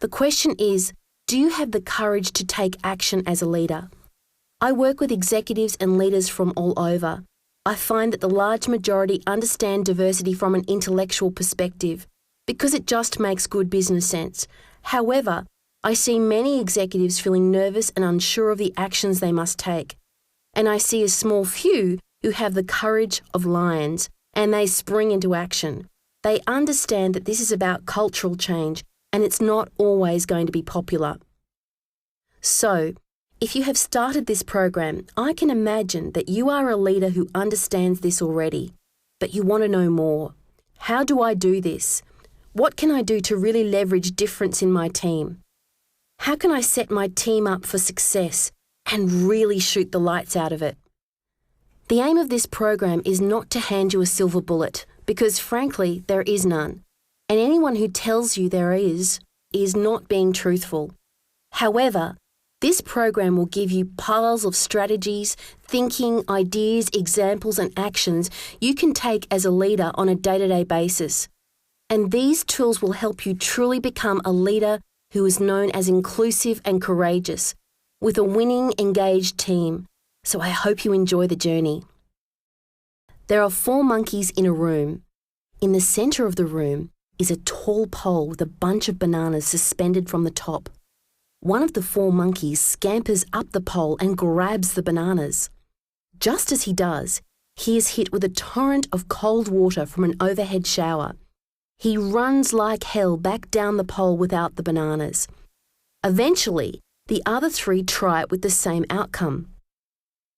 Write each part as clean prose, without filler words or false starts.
The question is, do you have the courage to take action as a leader? I work with executives and leaders from all over. I find that the large majority understand diversity from an intellectual perspective because it just makes good business sense. However, I see many executives feeling nervous and unsure of the actions they must take. And I see a small few who have the courage of lions and they spring into action. They understand that this is about cultural change and it's not always going to be popular. So, if you have started this program, I can imagine that you are a leader who understands this already, but you want to know more. How do I do this? What can I do to really leverage difference in my team? How can I set my team up for success and really shoot the lights out of it? The aim of this program is not to hand you a silver bullet, because frankly, there is none. And anyone who tells you there is not being truthful. However, this program will give you piles of strategies, thinking, ideas, examples and actions you can take as a leader on a day-to-day basis. And these tools will help you truly become a leader who is known as inclusive and courageous, with a winning, engaged team. So I hope you enjoy the journey. There are 4 monkeys in a room. In the centre of the room is a tall pole with a bunch of bananas suspended from the top. One of the 4 monkeys scampers up the pole and grabs the bananas. Just as he does, he is hit with a torrent of cold water from an overhead shower. He runs like hell back down the pole without the bananas. Eventually, the other 3 try it with the same outcome.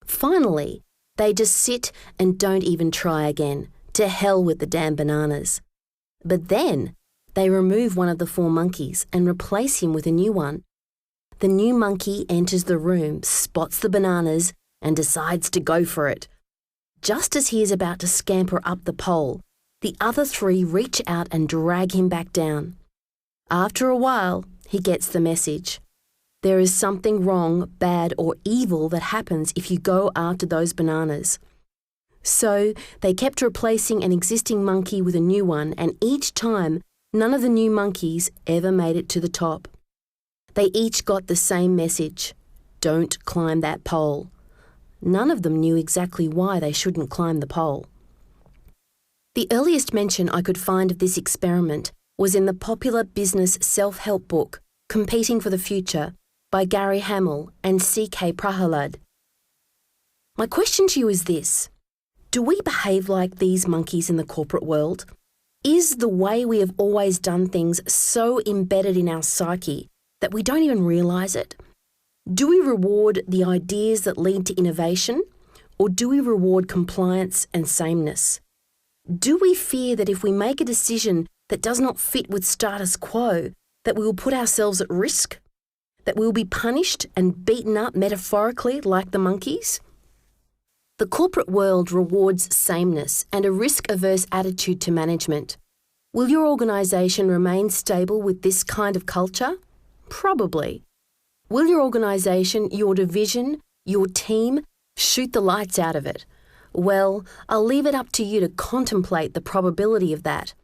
Finally, they just sit and don't even try again. To hell with the damn bananas. But then, they remove one of the 4 monkeys and replace him with a new one. The new monkey enters the room, spots the bananas, and decides to go for it. Just as he is about to scamper up the pole, the other 3 reach out and drag him back down. After a while, he gets the message. There is something wrong, bad, or evil that happens if you go after those bananas. So, they kept replacing an existing monkey with a new one, and each time, none of the new monkeys ever made it to the top. They each got the same message. Don't climb that pole. None of them knew exactly why they shouldn't climb the pole. The earliest mention I could find of this experiment was in the popular business self-help book, Competing for the Future, by Gary Hamel and C.K. Prahalad. My question to you is this. Do we behave like these monkeys in the corporate world? Is the way we have always done things so embedded in our psyche that we don't even realise it? Do we reward the ideas that lead to innovation, or do we reward compliance and sameness? Do we fear that if we make a decision that does not fit with status quo, that we will put ourselves at risk? That we will be punished and beaten up metaphorically like the monkeys? The corporate world rewards sameness and a risk-averse attitude to management. Will your organisation remain stable with this kind of culture? Probably. Will your organisation, your division, your team shoot the lights out of it? Well, I'll leave it up to you to contemplate the probability of that.